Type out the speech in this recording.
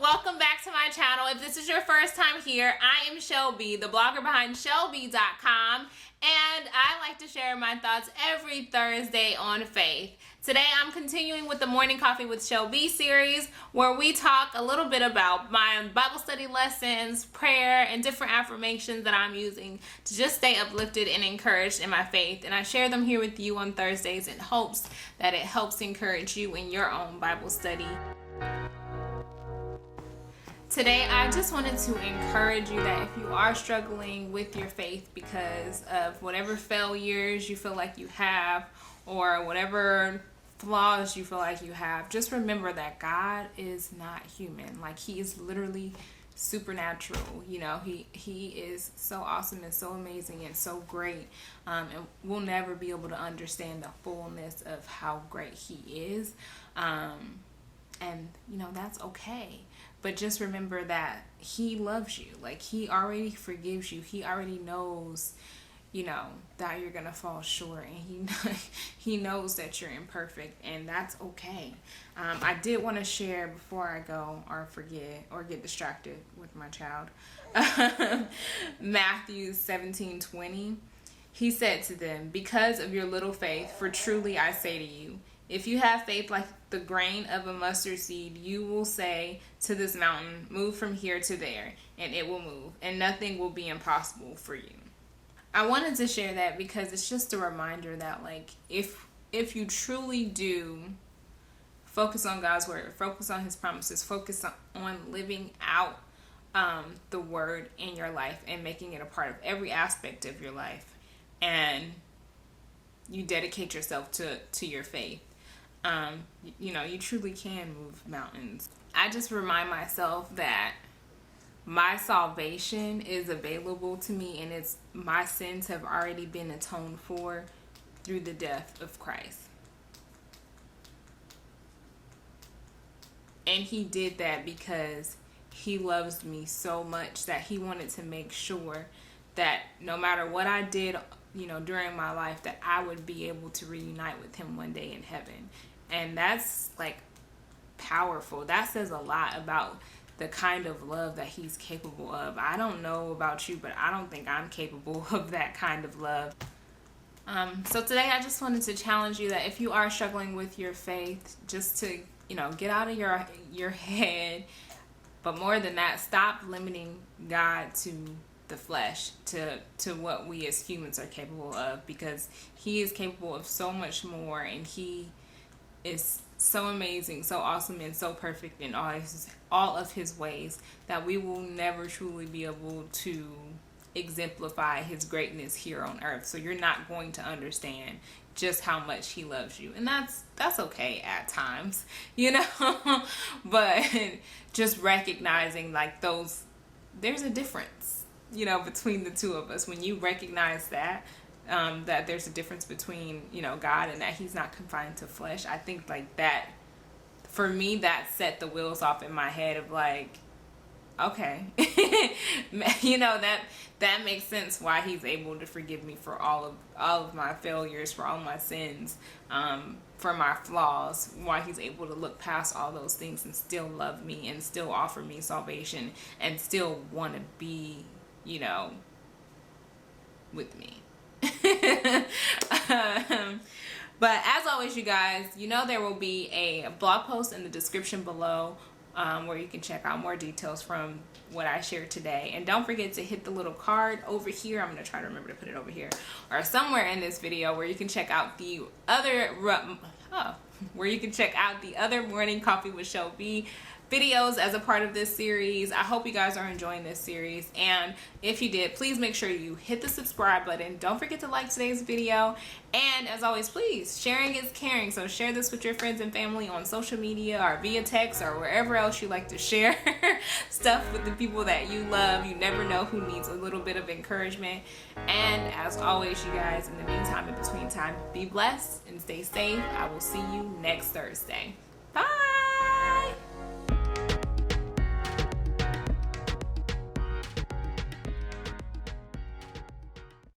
welcome back to my channel. If this is your first time here, I am Chellbee, the blogger behind Chellbee.com, and I like to share my thoughts every Thursday on faith. Today I'm continuing with the Morning Coffee with Chellbee series, where we talk a little bit about my Bible study lessons, prayer, and different affirmations that I'm using to just stay uplifted and encouraged in my faith. And I share them here with you on Thursdays in hopes that it helps encourage you in your own Bible study. Today, I just wanted to encourage you that if you are struggling with your faith because of whatever failures you feel like you have or whatever flaws you feel like you have, just remember that God is not human. Like, he is literally supernatural. You know, he is so awesome and so amazing and so great, and we'll never be able to understand the fullness of how great he is, and you know, that's okay. But just remember that he loves you. Like, he already forgives you. He already knows, you know, that you're gonna fall short, and he knows that you're imperfect, and that's okay. I did want to share before I go or forget or get distracted with my child. Matthew 17:20. He said to them, "Because of your little faith, for truly I say to you, if you have faith like the grain of a mustard seed, you will say to this mountain, 'Move from here to there,' and it will move, and nothing will be impossible for you." I wanted to share that because it's just a reminder that, like, if you truly do focus on God's word, focus on his promises, focus on living out the word in your life and making it a part of every aspect of your life, and you dedicate yourself to your faith, you know, you truly can move mountains. I just remind myself that my salvation is available to me, and my sins have already been atoned for through the death of Christ. And he did that because he loves me so much that he wanted to make sure that no matter what I did, you know, during my life, that I would be able to reunite with him one day in heaven. And that's, like, powerful. That says a lot about the kind of love that he's capable of. I don't know about you, but I don't think I'm capable of that kind of love. So today I just wanted to challenge you that if you are struggling with your faith, just to, you know, get out of your head. But more than that, stop limiting God to the flesh, to what we as humans are capable of, because he is capable of so much more, and he is so amazing, so awesome, and so perfect in all of his ways that we will never truly be able to exemplify his greatness here on earth. So you're not going to understand just how much he loves you, and that's okay at times, you know. But just recognizing, like, there's a difference, you know, between the two of us. When you recognize that that there's a difference between, you know, God, and that he's not confined to flesh, I think, like, that for me, that set the wheels off in my head of, like, okay, you know, that makes sense why he's able to forgive me for all of my failures, for all my sins, for my flaws, why he's able to look past all those things and still love me and still offer me salvation and still want to be, you know, with me. But as always, you guys, you know, there will be a blog post in the description below, where you can check out more details from what I shared today. And don't forget to hit the little card over here. I'm going to try to remember to put it over here or somewhere in this video, where you can check out the other Morning Coffee with Chellbee videos as a part of this series. I hope you guys are enjoying this series, and if you did, please make sure you hit the subscribe button. Don't forget to like today's video, and as always, please, sharing is caring. So share this with your friends and family on social media or via text or wherever else you like to share stuff with the people that you love. You never know who needs a little bit of encouragement. And as always, you guys, in the meantime, in between time, be blessed and stay safe. I will see you next Thursday. Bye.